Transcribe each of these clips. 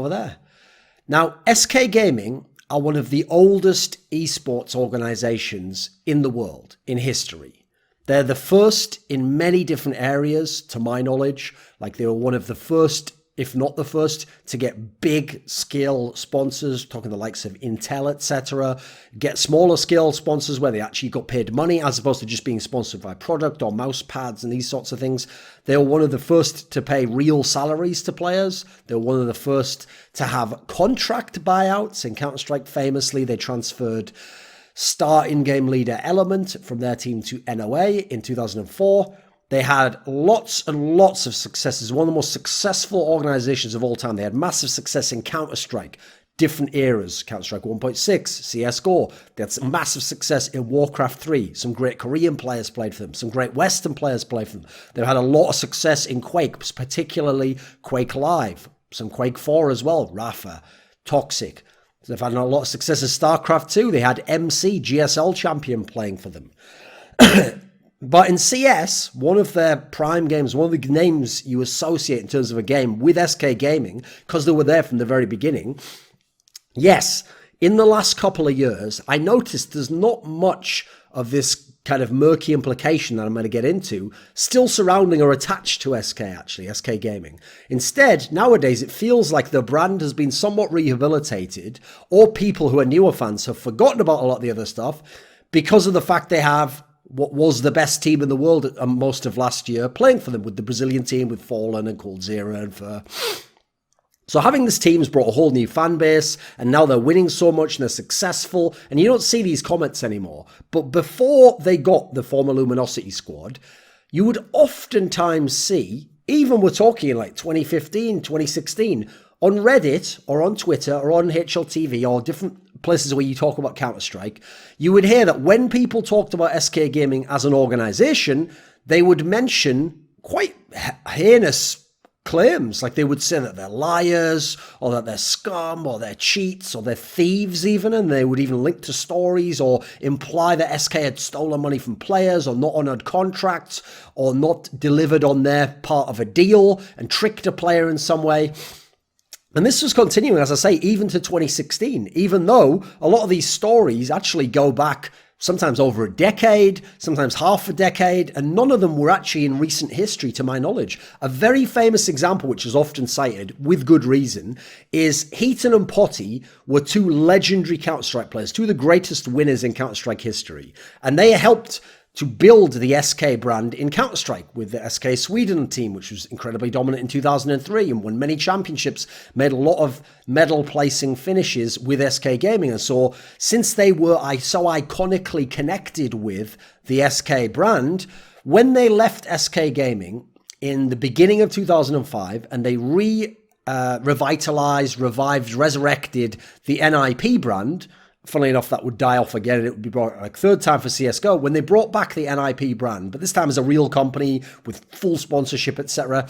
over there. Now, SK Gaming are one of the oldest esports organizations in the world, in history. They're the first in many different areas, to my knowledge. Like, they were one of the first, if not the first, to get big scale sponsors, talking the likes of Intel, etc. Get smaller scale sponsors where they actually got paid money as opposed to just being sponsored by product or mouse pads and these sorts of things. They were one of the first to pay real salaries to players. They were one of the first to have contract buyouts. In Counter-Strike, famously, they transferred star in-game leader Element from their team to NOA in 2004. They had lots and lots of successes. One of the most successful organizations of all time. They had massive success in Counter-Strike, different eras. Counter-Strike 1.6, CSGO. They had some massive success in Warcraft 3. Some great Korean players played for them. Some great Western players played for them. They've had a lot of success in Quake, particularly Quake Live. Some Quake 4 as well, Rafa, Toxic. They've had a lot of success in StarCraft 2. They had MC, GSL champion, playing for them. But in CS, one of their prime games, one of the names you associate in terms of a game with SK Gaming, because they were there from the very beginning, yes, in the last couple of years, I noticed there's not much of this kind of murky implication that I'm going to get into still surrounding or attached to SK, actually, SK Gaming. Instead, nowadays, it feels like the brand has been somewhat rehabilitated, or people who are newer fans have forgotten about a lot of the other stuff because of the fact they have what was the best team in the world at most of last year playing for them, with the Brazilian team, with Fallen and Cold Zero and Fur. So having this team has brought a whole new fan base, and now they're winning so much and they're successful, and you don't see these comments anymore. But before they got the former Luminosity squad, you would oftentimes see, even we're talking like 2015, 2016, on Reddit or on Twitter or on HLTV or different places where you talk about Counter-Strike, you would hear that when people talked about SK Gaming as an organization, they would mention quite heinous claims. Like, they would say that they're liars, or that they're scum, or they're cheats, or they're thieves even, and they would even link to stories or imply that SK had stolen money from players, or not honored contracts, or not delivered on their part of a deal and tricked a player in some way. And this was continuing, as I say, even to 2016, even though a lot of these stories actually go back sometimes over a decade, sometimes half a decade, and none of them were actually in recent history, to my knowledge. A very famous example, which is often cited with good reason, is Heaton and Potty were two legendary Counter-Strike players, two of the greatest winners in Counter-Strike history. And they helped to build the SK brand in Counter-Strike with the SK Sweden team, which was incredibly dominant in 2003 and won many championships, made a lot of medal placing finishes with SK Gaming. And so since they were so iconically connected with the SK brand, when they left SK Gaming in the beginning of 2005 and they revitalized, revived, resurrected the NIP brand, funnily enough, that would die off again, and it would be brought like third time for CSGO, when they brought back the NIP brand, but this time as a real company with full sponsorship, etc.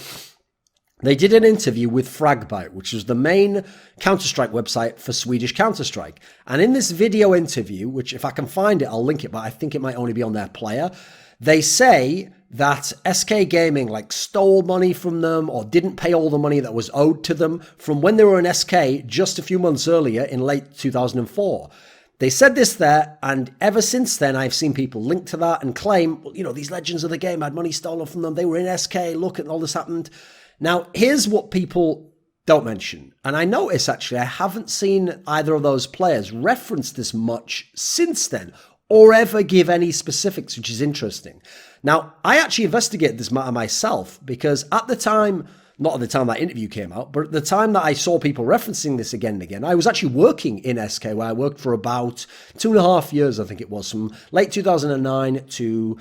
They did an interview with Fragbite, which was the main Counter-Strike website for Swedish Counter-Strike. And in this video interview, which if I can find it, I'll link it, but I think it might only be on their player, they say that SK Gaming like stole money from them or didn't pay all the money that was owed to them from when they were in SK just a few months earlier in late 2004. They said this there, and ever since then, I've seen people link to that and claim, well, you know, these legends of the game had money stolen from them. They were in SK. Look at all this happened. Now, here's what people don't mention. And I notice, actually, I haven't seen either of those players reference this much since then or ever give any specifics, which is interesting. Now, I actually investigated this matter myself because at the time, not at the time that interview came out, but at the time that I saw people referencing this again and again, I was actually working in SK, where I worked for about 2.5 years, I think it was, from late 2009 to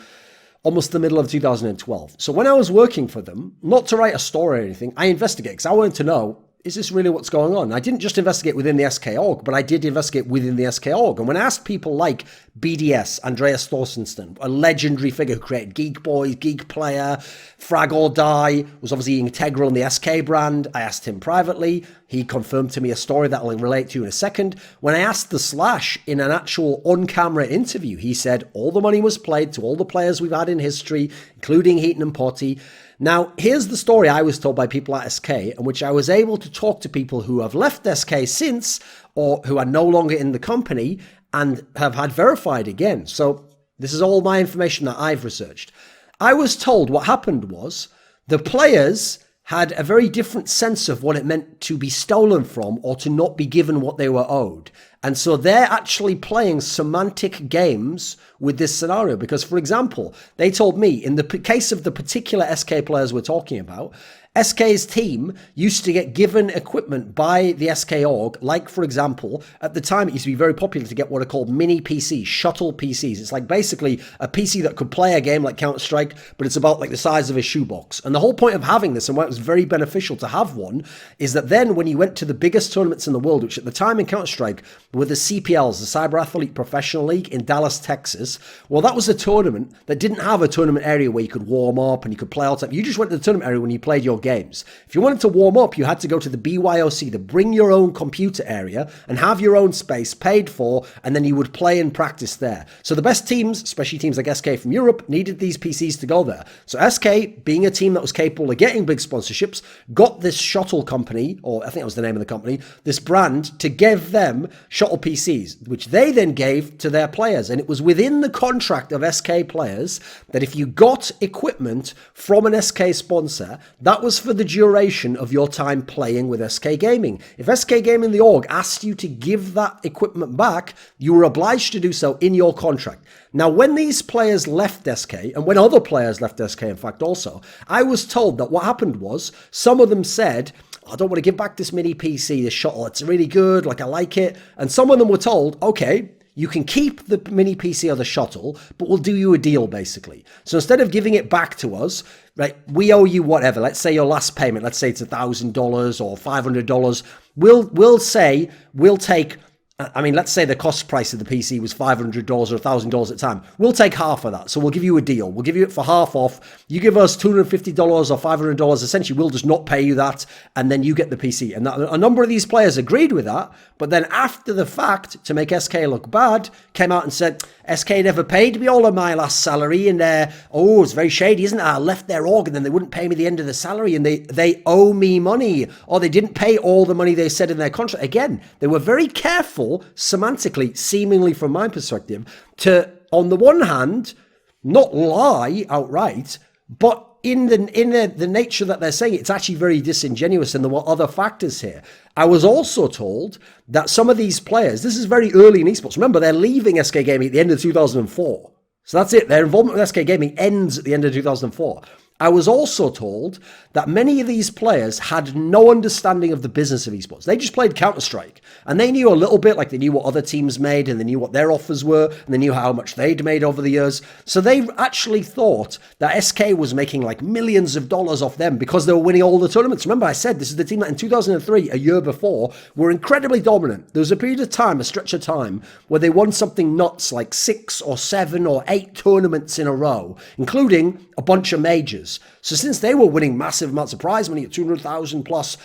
almost the middle of 2012. So when I was working for them, not to write a story or anything, I investigated because I wanted to know, is this really what's going on? I didn't just investigate within the SK org, but I did investigate within the SK org. And when I asked people like BDS, Andreas Thorstensen, a legendary figure who created Geek Boys, Geek Player, Frag or Die, was obviously integral in the SK brand. I asked him privately. He confirmed to me a story that I'll relate to in a second. When I asked the Slash in an actual on-camera interview, he said all the money was played to all the players we've had in history, including Heaton and Potty. Now, here's the story I was told by people at SK, in which I was able to talk to people who have left SK since, or who are no longer in the company, and have had verified again. So this is all my information that I've researched. I was told what happened was the players had a very different sense of what it meant to be stolen from or to not be given what they were owed. And so they're actually playing semantic games with this scenario. Because, for example, they told me, in the case of the particular SK players we're talking about, SK's team used to get given equipment by the SK org, like, for example, at the time it used to be very popular to get what are called mini PCs, shuttle PCs. It's like basically a PC that could play a game like Counter-Strike, but it's about like the size of a shoebox. And the whole point of having this, and why it was very beneficial to have one, is that then when you went to the biggest tournaments in the world, which at the time in Counter-Strike were the CPLs, the Cyber Athlete Professional League in Dallas, Texas, well, that was a tournament that didn't have a tournament area where you could warm up and you could play all the time. You just went to the tournament area when you played your games. If you wanted to warm up, you had to go to the BYOC, the bring your own computer area, and have your own space paid for, and then you would play and practice there. So the best teams, especially teams like SK from Europe, needed these PCs to go there. So SK, being a team that was capable of getting big sponsorships, got this shuttle company, or I think that was the name of the company, this brand, to give them shuttle PCs, which they then gave to their players. And it was within the contract of SK players that if you got equipment from an SK sponsor, that was for the duration of your time playing with SK Gaming. If SK Gaming, the org, asked you to give that equipment back, you were obliged to do so in your contract. Now, when these players left SK, and when other players left SK, in fact, also, I was told that what happened was some of them said, I don't want to give back this mini PC, this shuttle, it's really good, like I like it. And some of them were told, okay, you can keep the mini PC or the shuttle, but we'll do you a deal, basically. So instead of giving it back to us, right, we owe you whatever. Let's say your last payment, let's say it's $1,000 or $500. We'll say we'll take, I mean, let's say the cost price of the PC was $500 or $1,000 at the time. We'll take half of that. So we'll give you a deal. We'll give you it for half off. You give us $250 or $500. Essentially, we'll just not pay you that. And then you get the PC. And a number of these players agreed with that. But then after the fact, to make SK look bad, came out and said, SK never paid me all of my last salary. And it's very shady, isn't it? I left their org and then they wouldn't pay me the end of the salary. And they owe me money. Or they didn't pay all the money they said in their contract. Again, they were very careful semantically, seemingly from my perspective, to, on the one hand, not lie outright, but in the nature that they're saying, it's actually very disingenuous, and there were other factors here. I was also told that some of these players, this is very early in esports, remember, they're leaving SK Gaming at the end of 2004. So that's it. Their involvement with SK Gaming ends at the end of 2004. I was also told that many of these players had no understanding of the business of esports. They just played Counter-Strike, and they knew a little bit, like they knew what other teams made, and they knew what their offers were, and they knew how much they'd made over the years. So they actually thought that SK was making like millions of dollars off them because they were winning all the tournaments. Remember, I said this is the team that in 2003, a year before, were incredibly dominant. There was a period of time, a stretch of time, where they won something nuts like 6 or 7 or 8 tournaments in a row, including a bunch of majors. So since they were winning massive amounts of prize money at $200,000 plus,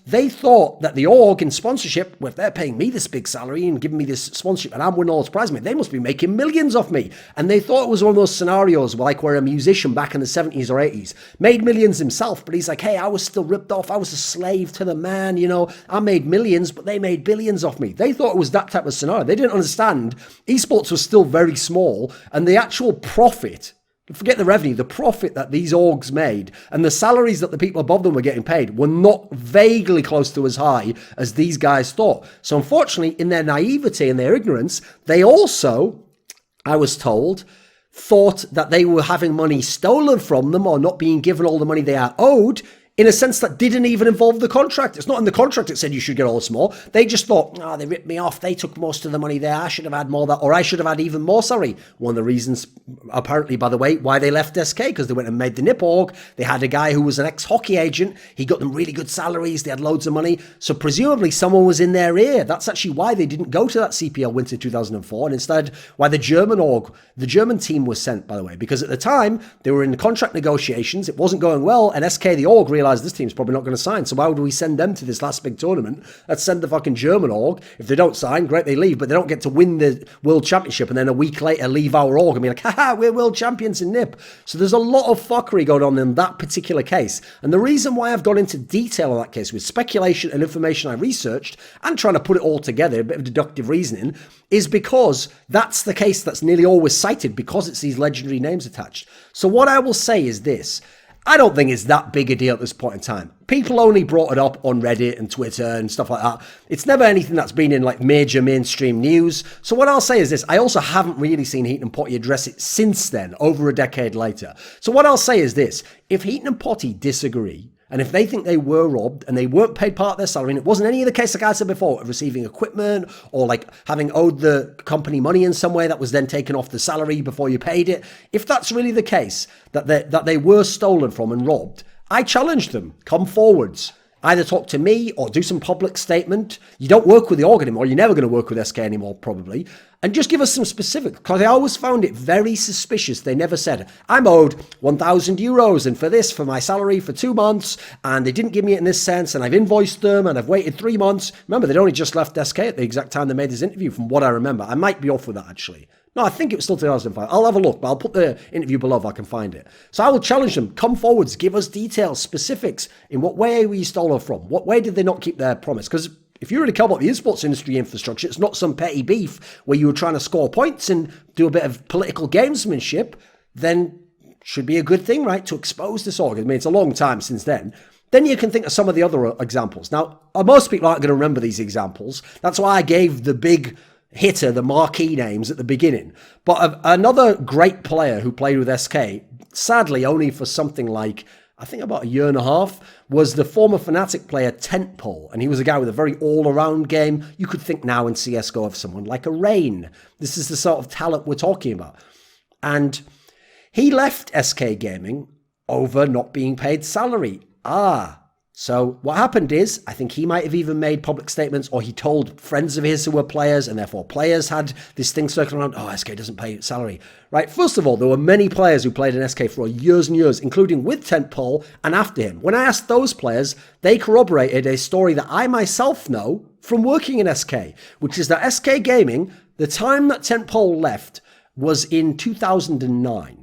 they thought that the org in sponsorship, well, if they're paying me this big salary and giving me this sponsorship and I'm winning all this prize money, they must be making millions off me. And they thought it was one of those scenarios like where a musician back in the 70s or 80s made millions himself, but he's like, hey, I was still ripped off. I was a slave to the man, I made millions, but they made billions off me. They thought it was that type of scenario. They didn't understand esports was still very small, and the actual profit, forget the revenue, the profit that these orgs made and the salaries that the people above them were getting paid were not vaguely close to as high as these guys thought. So unfortunately, in their naivety and their ignorance, they also, I was told, thought that they were having money stolen from them or not being given all the money they are owed, in a sense that didn't even involve the contract. It's not in the contract that said you should get all this more. They just thought, they ripped me off. They took most of the money there. I should have had more of that, or I should have had even more salary. One of the reasons, apparently, by the way, why they left SK, because they went and made the NIP org. They had a guy who was an ex-hockey agent. He got them really good salaries. They had loads of money. So presumably someone was in their ear. That's actually why they didn't go to that CPL Winter 2004, and instead why the German team was sent, by the way, because at the time they were in contract negotiations. It wasn't going well, and SK, the org, realized realise this team's probably not going to sign. So why would we send them to this last big tournament? Let's send the fucking German org. If they don't sign, great, they leave, but they don't get to win the World Championship and then a week later leave our org and be like, haha, we're world champions in NIP. So there's a lot of fuckery going on in that particular case. And the reason why I've gone into detail on that case with speculation and information I researched and trying to put it all together, a bit of deductive reasoning, is because that's the case that's nearly always cited because it's these legendary names attached. So what I will say is this. I don't think it's that big a deal at this point in time. People only brought it up on Reddit and Twitter and stuff like that. It's never anything that's been in like major mainstream news. So what I'll say is this. I also haven't really seen Heaton and Potty address it since then, over a decade later. So what I'll say is this. If Heaton and Potty disagree, and if they think they were robbed and they weren't paid part of their salary, and it wasn't any of the case, like I said before, of receiving equipment or like having owed the company money in some way that was then taken off the salary before you paid it, if that's really the case, that they were stolen from and robbed, I challenge them, come forwards. Either talk to me or do some public statement. You don't work with the org anymore. You're never going to work with SK anymore, probably. And just give us some specifics, because I always found it very suspicious. They never said, I'm owed 1,000 euros and for this, for my salary for 2 months, and they didn't give me it in this sense, and I've invoiced them, and I've waited 3 months. Remember, they'd only just left SK at the exact time they made this interview, from what I remember. I might be off with that, actually. No, I think it was still 2005. I'll have a look, but I'll put the interview below if I can find it. So I will challenge them. Come forwards. Give us details, specifics. In what way were you stolen from? What way did they not keep their promise? Because if you really care about the esports industry infrastructure, it's not some petty beef where you were trying to score points and do a bit of political gamesmanship, then should be a good thing, right? To expose this org. I mean, it's a long time since then. Then you can think of some of the other examples. Now, most people aren't going to remember these examples. That's why I gave the big hitter, the marquee names at the beginning. But another great player who played with SK, sadly only for something like, I think about a year and a half, was the former Fnatic player Tentpole. And he was a guy with a very all-around game. You could think now in CSGO of someone like a Rain. This is the sort of talent we're talking about. And he left SK Gaming over not being paid salary. So what happened is, I think he might have even made public statements, or he told friends of his who were players, and therefore players had this thing circling around, oh, SK doesn't pay salary, right? First of all, there were many players who played in SK for years and years, including with Tentpole and after him. When I asked those players, they corroborated a story that I myself know from working in SK, which is that SK Gaming, the time that Tentpole left was in 2009.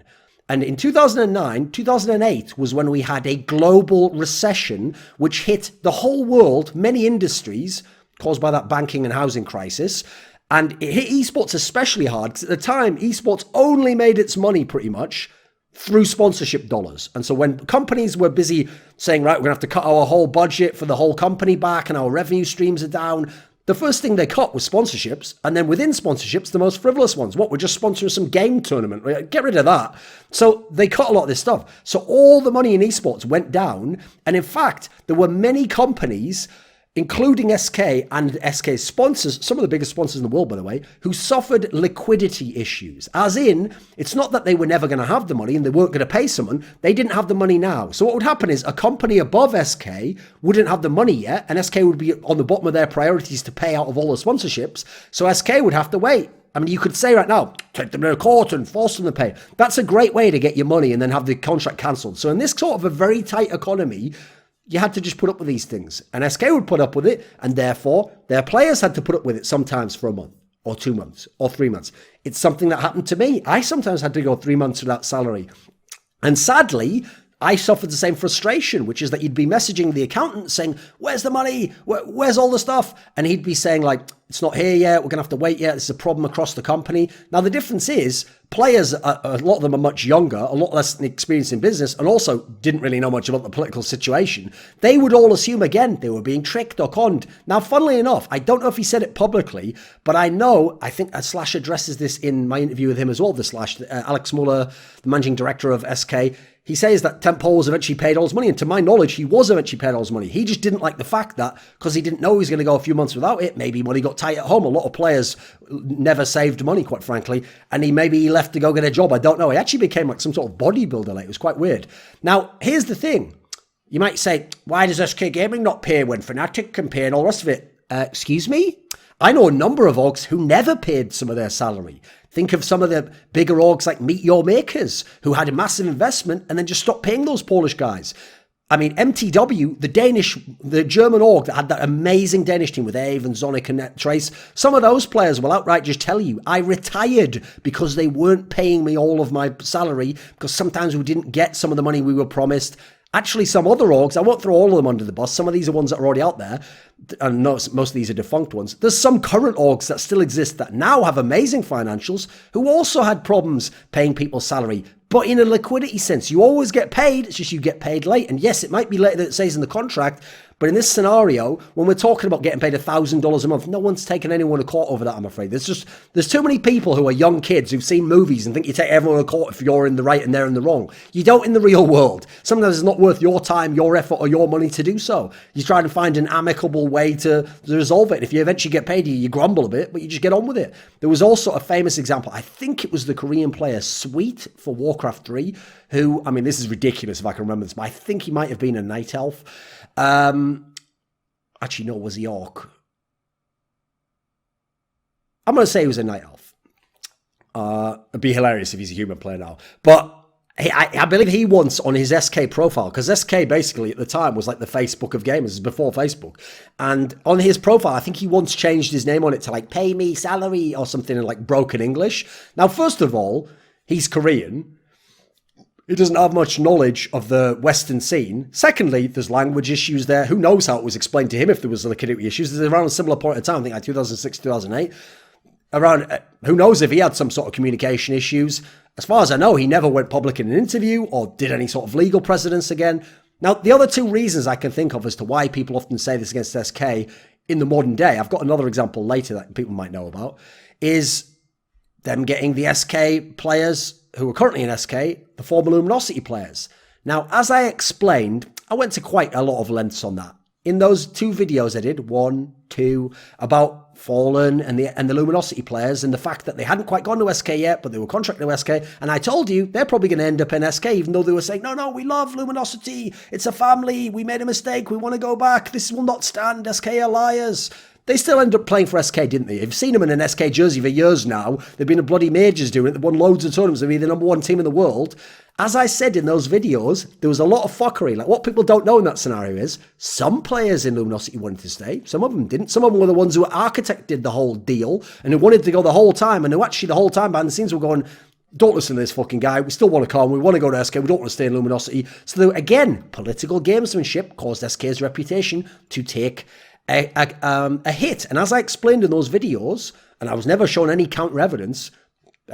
And in 2009, 2008 was when we had a global recession, which hit the whole world, many industries, caused by that banking and housing crisis. And it hit esports especially hard, because at the time, esports only made its money pretty much through sponsorship dollars. And so when companies were busy saying, right, we're going to have to cut our whole budget for the whole company back and our revenue streams are down, the first thing they cut was sponsorships, and then within sponsorships, the most frivolous ones. What, we're just sponsoring some game tournament? Get rid of that. So they cut a lot of this stuff. So all the money in esports went down, and in fact, there were many companies, including SK and SK's sponsors, some of the biggest sponsors in the world, by the way, who suffered liquidity issues. As in, it's not that they were never going to have the money and they weren't going to pay someone. They didn't have the money now. So what would happen is a company above SK wouldn't have the money yet, and SK would be on the bottom of their priorities to pay out of all the sponsorships. So SK would have to wait. I mean, you could say right now, take them to court and force them to pay. That's a great way to get your money and then have the contract cancelled. So in this sort of a very tight economy, you had to just put up with these things. And SK would put up with it, and therefore their players had to put up with it sometimes for a month or 2 months or 3 months. It's something that happened to me. I sometimes had to go 3 months without salary. And sadly, I suffered the same frustration, which is that you'd be messaging the accountant saying, where's the money? Where's all the stuff? And he'd be saying like, it's not here yet. We're going to have to wait yet. This is a problem across the company. Now, the difference is players, a lot of them are much younger, a lot less experienced in business, and also didn't really know much about the political situation. They would all assume, again, they were being tricked or conned. Now, funnily enough, I don't know if he said it publicly, but I think Slash addresses this in my interview with him as well, the Slash, Alex Muller, the managing director of SK. He says that Tentpole was eventually paid all his money, and to my knowledge, he was eventually paid all his money. He just didn't like the fact that, because he didn't know he was going to go a few months without it, maybe money got tight at home. A lot of players never saved money, quite frankly, and maybe he left to go get a job. I don't know. He actually became like some sort of bodybuilder. Like, it was quite weird. Now, here's the thing. You might say, why does SK Gaming not pay when Fnatic can pay and all the rest of it? Excuse me? I know a number of orgs who never paid some of their salary. Think of some of the bigger orgs like Meet Your Makers, who had a massive investment and then just stopped paying those Polish guys. I mean, MTW, the German org that had that amazing Danish team with Ave and Zonic and Trace, some of those players will outright just tell you, I retired because they weren't paying me all of my salary, because sometimes we didn't get some of the money we were promised. Actually, some other orgs, I won't throw all of them under the bus. Some of these are ones that are already out there, and most of these are defunct ones. There's some current orgs that still exist that now have amazing financials who also had problems paying people's salary. But in a liquidity sense, you always get paid, it's just you get paid late. And yes, it might be later than it says in the contract, but in this scenario, when we're talking about getting paid $1,000 a month, no one's taken anyone to court over that, I'm afraid. There's too many people who are young kids who've seen movies and think you take everyone to court if you're in the right and they're in the wrong. You don't in the real world. Sometimes it's not worth your time, your effort, or your money to do so. You try to find an amicable way to resolve it. If you eventually get paid, you grumble a bit, but you just get on with it. There was also a famous example. I think it was the Korean player Sweet for Warcraft 3, who, I mean, this is ridiculous if I can remember this, but I think he might have been a night elf. Actually, no, was he orc? I'm going to say he was a night elf. It'd be hilarious if he's a human player now. But I believe he once on his SK profile, because SK basically at the time was like the Facebook of gamers, before Facebook. And on his profile, I think he once changed his name on it to like pay me salary or something in like broken English. Now, first of all, he's Korean. He doesn't have much knowledge of the Western scene. Secondly, there's language issues there. Who knows how it was explained to him if there was liquidity issues. There's around a similar point in time, I think like 2006, 2008. Who knows if he had some sort of communication issues. As far as I know, he never went public in an interview or did any sort of legal precedence again. Now, the other two reasons I can think of as to why people often say this against SK in the modern day, I've got another example later that people might know about, is them getting the SK players who are currently in SK, the former Luminosity players. Now, as I explained, I went to quite a lot of lengths on that. In those two videos I did, 1, 2, about Fallen and the Luminosity players and the fact that they hadn't quite gone to SK yet, but they were contracted to SK. And I told you, they're probably going to end up in SK, even though they were saying, no, we love Luminosity. It's a family. We made a mistake. We want to go back. This will not stand. SK are liars. They still end up playing for SK, didn't they? You've seen them in an SK jersey for years now. They've been in bloody majors doing it. They've won loads of tournaments. They've been the number one team in the world. As I said in those videos, there was a lot of fuckery. Like, what people don't know in that scenario is some players in Luminosity wanted to stay. Some of them didn't. Some of them were the ones who architected the whole deal and who wanted to go the whole time, and who actually the whole time behind the scenes were going, don't listen to this fucking guy. We still want to come. We want to go to SK. We don't want to stay in Luminosity. So, again, political gamesmanship caused SK's reputation to take a hit. And as I explained in those videos, and I was never shown any counter evidence,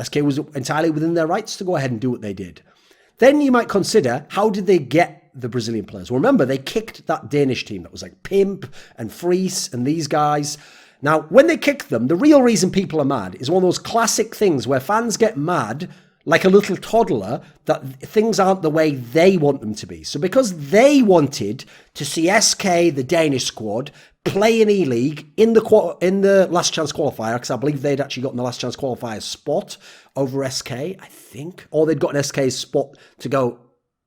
SK was entirely within their rights to go ahead and do what they did. Then you might consider, how did they get the Brazilian players? Well, remember, they kicked that Danish team that was like Pimp and Fries and these guys. Now, when they kicked them, the real reason people are mad is one of those classic things where fans get mad like a little toddler that things aren't the way they want them to be. So because they wanted to see SK, the Danish squad, play in E-League in the last chance qualifier, because I believe they'd actually gotten the last chance qualifier spot over SK, I think, or they'd gotten SK's spot to go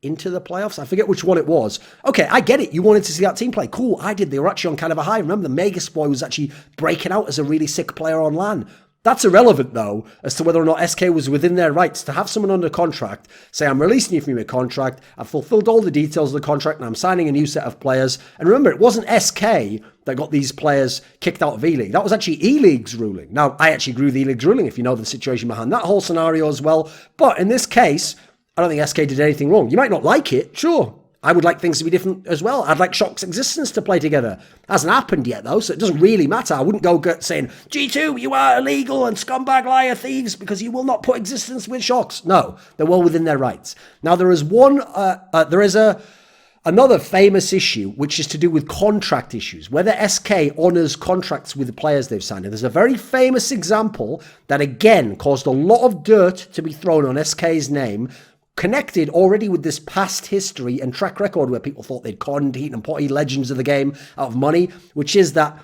into the playoffs. I forget which one it was. Okay, I get it. You wanted to see that team play. Cool, I did. They were actually on kind of a high. Remember, the Megas boy was actually breaking out as a really sick player on LAN. That's irrelevant, though, as to whether or not SK was within their rights to have someone under contract, say, I'm releasing you from your contract, I've fulfilled all the details of the contract, and I'm signing a new set of players. And remember, it wasn't SK that got these players kicked out of E-League. That was actually E-League's ruling. Now, I actually agree with E-League's ruling, if you know the situation behind that whole scenario as well. But in this case, I don't think SK did anything wrong. You might not like it, sure. I would like things to be different as well. I'd like Shock's Existence to play together. Hasn't happened yet, though, so it doesn't really matter. I wouldn't go saying, G2, you are illegal and scumbag liar thieves because you will not put Existence with Shock's. No, they're well within their rights. Now, there is another famous issue, which is to do with contract issues, whether SK honours contracts with the players they've signed. And there's a very famous example that, again, caused a lot of dirt to be thrown on SK's name, connected already with this past history and track record where people thought they'd conned, eaten and potty legends of the game out of money, which is that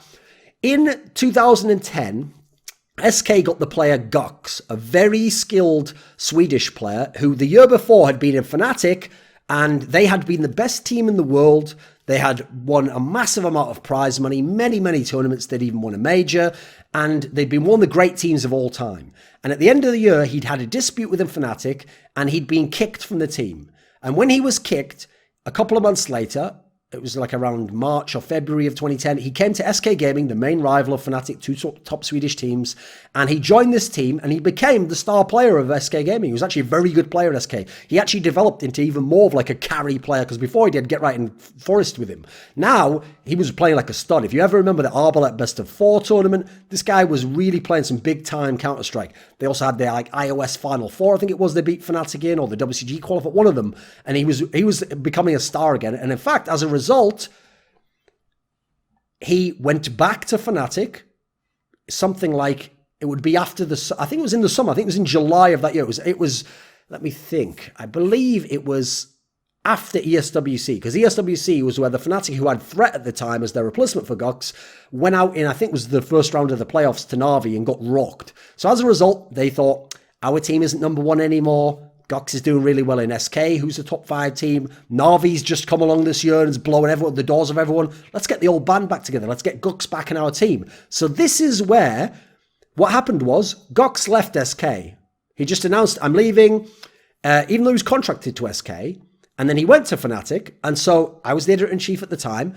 in 2010, SK got the player Gux, a very skilled Swedish player who the year before had been in Fnatic, and they had been the best team in the world. They had won a massive amount of prize money, many, many tournaments. They'd even won a major, and they'd been one of the great teams of all time. And at the end of the year, he'd had a dispute with Fnatic, and he'd been kicked from the team. And when he was kicked, a couple of months later, it was like around March or February of 2010, he came to SK Gaming, the main rival of Fnatic, two top Swedish teams, and he joined this team and he became the star player of SK Gaming. He was actually a very good player at SK. He actually developed into even more of like a carry player, because before he did Get Right in Forest with him. Now, he was playing like a stud. If you ever remember the Arbalest Best of 4 tournament, this guy was really playing some big-time Counter-Strike. They also had their like iOS Final Four, I think it was, they beat Fnatic in, or the WCG qualifier, one of them, and he was becoming a star again. And in fact, as a result, he went back to Fnatic, something like, it would be after I think it was in the summer, I think it was in July of that year. It was, let me think, I believe it was after ESWC, because ESWC was where the Fnatic, who had Threat at the time as their replacement for Gox, went out in, I think it was the first round of the playoffs to Na'Vi and got rocked. So as a result, they thought, our team isn't number one anymore. Gox is doing really well in SK, who's a top 5 team. Na'Vi's just come along this year and is blowing the doors of everyone. Let's get the old band back together. Let's get Gox back in our team. So this is where what happened was Gox left SK. He just announced, I'm leaving, even though he was contracted to SK. And then he went to Fnatic. And so I was the editor-in-chief at the time.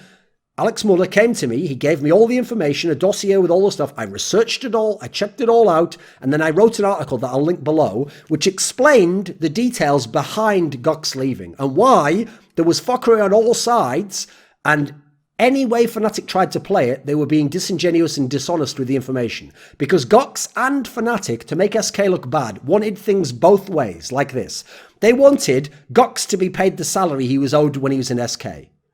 Alex Muller came to me. He gave me all the information, a dossier with all the stuff. I researched it all. I checked it all out. And then I wrote an article that I'll link below, which explained the details behind Gox leaving and why there was fuckery on all sides. And any way Fnatic tried to play it, they were being disingenuous and dishonest with the information. Because Gox and Fnatic, to make SK look bad, wanted things both ways, like this. They wanted Gox to be paid the salary he was owed when he was in SK.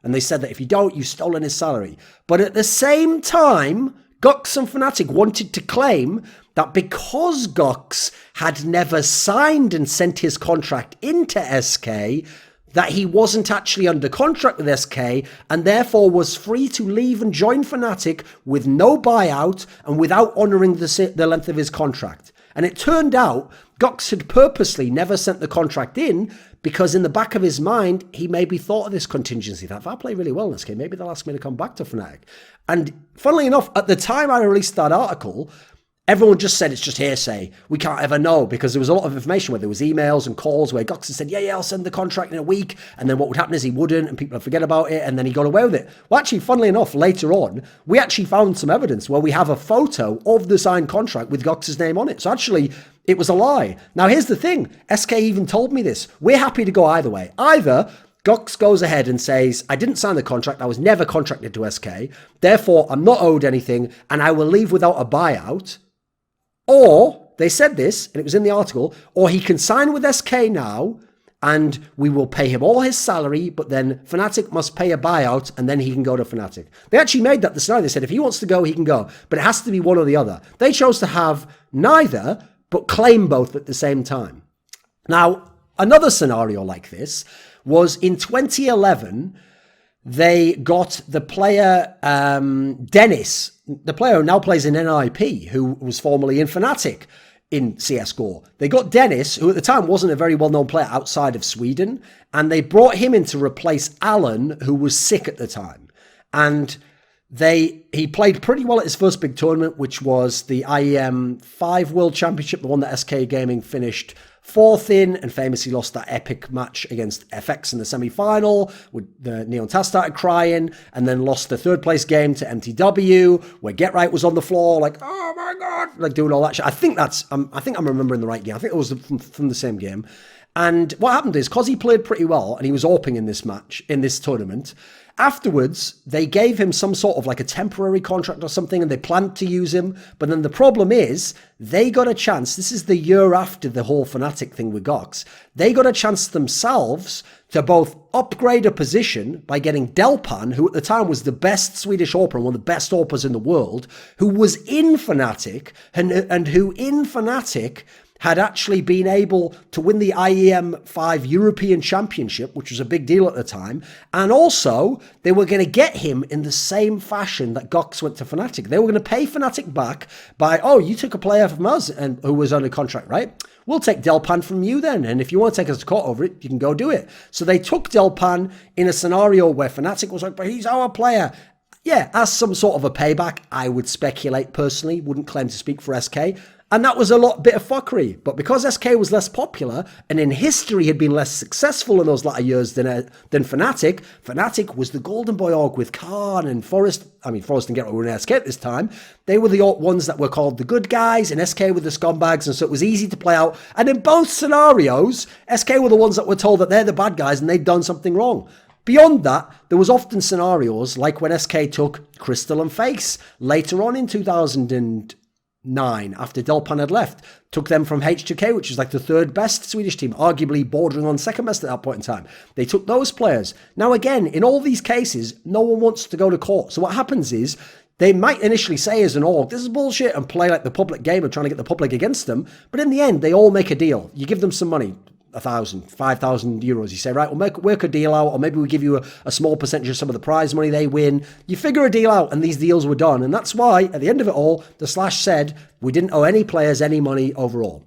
And they said that if you don't, you've stolen his salary. But at the same time, Gox and Fnatic wanted to claim that because Gox had never signed and sent his contract into SK, that he wasn't actually under contract with SK and therefore was free to leave and join Fnatic with no buyout and without honouring the length of his contract. And it turned out Gox had purposely never sent the contract in because in the back of his mind, he maybe thought of this contingency that if I play really well in SK, maybe they'll ask me to come back to Fnatic. And funnily enough, at the time I released that article, everyone just said it's just hearsay. We can't ever know, because there was a lot of information where there was emails and calls where Gox said, yeah, I'll send the contract in a week. And then what would happen is he wouldn't and people would forget about it. And then he got away with it. Well, actually, funnily enough, later on, we actually found some evidence where we have a photo of the signed contract with Gox's name on it. So actually, it was a lie. Now, here's the thing. SK even told me this. We're happy to go either way. Either Gox goes ahead and says, I didn't sign the contract. I was never contracted to SK. Therefore, I'm not owed anything and I will leave without a buyout. Or, they said this, and it was in the article, or he can sign with SK now, and we will pay him all his salary, but then Fnatic must pay a buyout, and then he can go to Fnatic. They actually made that the scenario. They said if he wants to go, he can go, but it has to be one or the other. They chose to have neither, but claim both at the same time. Now, another scenario like this was in 2011, they got the player Dennis, the player who now plays in NIP, who was formerly in Fnatic in CSGO. They got Dennis, who at the time wasn't a very well-known player outside of Sweden, and they brought him in to replace Alan, who was sick at the time. And he played pretty well at his first big tournament, which was the IEM 5 World Championship, the one that SK Gaming finished 4th in, and famously lost that epic match against FX in the semi-final, with the Neon Taz started crying, and then lost the 3rd place game to MTW, where Get Right was on the floor, like, oh my god, like doing all that shit. I think I'm remembering the right game. I think it was from the same game. And what happened is, because he played pretty well, and he was AWPing in this match, in this tournament, afterwards, they gave him some sort of like a temporary contract or something, and they planned to use him. But then the problem is, they got a chance. This is the year after the whole Fnatic thing with Gox. They got a chance themselves to both upgrade a position by getting Delpan, who at the time was the best Swedish AWPer and one of the best AWPers in the world, who was in Fnatic, and who in Fnatic had actually been able to win the IEM 5 European Championship, which was a big deal at the time. And also, they were going to get him in the same fashion that Gox went to Fnatic. They were going to pay Fnatic back by, oh, you took a player from us and who was under contract, right? We'll take Delpan from you then. And if you want to take us to court over it, you can go do it. So they took Delpan in a scenario where Fnatic was like, but he's our player. Yeah, as some sort of a payback, I would speculate personally, wouldn't claim to speak for SK. And that was a bit of fuckery. But because SK was less popular and in history had been less successful in those latter years than Fnatic, Fnatic was the golden boy org with Khan and Forest. I mean, Forest didn't get over in SK at this time. They were the ones that were called the good guys, and SK were the scumbags, and so it was easy to play out. And in both scenarios, SK were the ones that were told that they're the bad guys and they'd done something wrong. Beyond that, there was often scenarios like when SK took Crystal and Face later on in 2009, after Delpan had left, took them from H2K, which is like the third best Swedish team, arguably bordering on second best at that point in time. They took those players. Now again, in all these cases, no one wants to go to court. So what happens is, they might initially say as an org, this is bullshit, and play like the public game of trying to get the public against them. But in the end, they all make a deal. You give them some money. 1,000, 5,000 euros. You say, right, we'll work a deal out, or maybe we give you a small percentage of some of the prize money they win. You figure a deal out, and these deals were done. And that's why, at the end of it all, the Slash said, we didn't owe any players any money overall.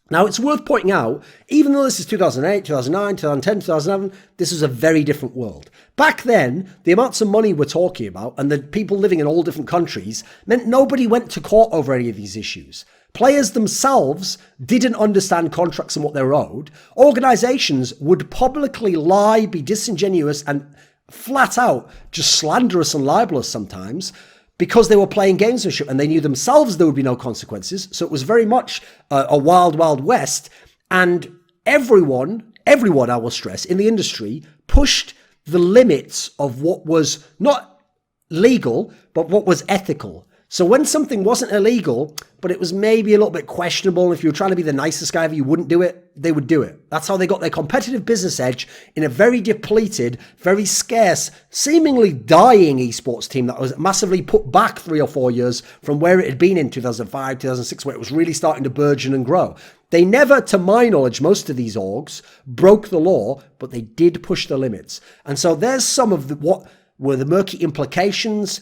Now, it's worth pointing out, even though this is 2008, 2009, 2010, 2011, this is a very different world. Back then, the amounts of money we're talking about and the people living in all different countries meant nobody went to court over any of these issues. Players themselves didn't understand contracts and what they were owed. Organizations would publicly lie, be disingenuous, and flat out just slanderous and libelous sometimes because they were playing gamesmanship and they knew themselves there would be no consequences. So it was very much a wild, wild west. And everyone, I will stress, in the industry pushed the limits of what was not legal, but what was ethical. So when something wasn't illegal, but it was maybe a little bit questionable, if you were trying to be the nicest guy, if you wouldn't do it, they would do it. That's how they got their competitive business edge in a very depleted, very scarce, seemingly dying esports team that was massively put back 3 or 4 years from where it had been in 2005, 2006, where it was really starting to burgeon and grow. They never, to my knowledge, most of these orgs broke the law, but they did push the limits. And so there's some of what were the murky implications,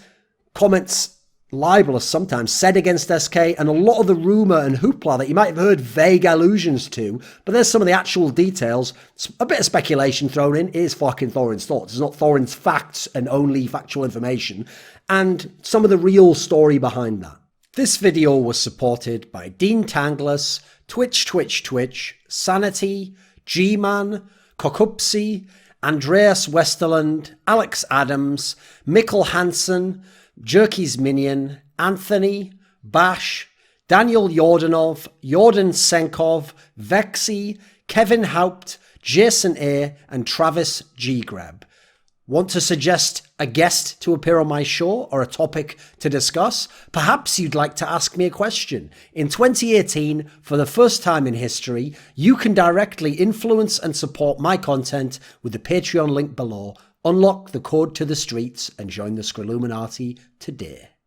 comments, libelous sometimes, said against SK, and a lot of the rumour and hoopla that you might have heard vague allusions to, but there's some of the actual details. A bit of speculation thrown in. It is fucking Thorin's thoughts. It's not Thorin's facts and only factual information, and some of the real story behind that. This video was supported by Dean Tanglis, Twch, Sanity, Gman, Kokupsi, Andreas Westerlund, Alex Adams, Mikkel Hansen, Jerky's Minion, Anthony, Bash, Daniel Yordanov, Yordan Tsenkov, VeXii, Kevin Haupt, Jason A, and Travis G. Greb. Want to suggest a guest to appear on my show or a topic to discuss? Perhaps you'd like to ask me a question. In 2018, for the first time in history, you can directly influence and support my content with the Patreon link below. Unlock the code to the streets and join the Scrilluminati today.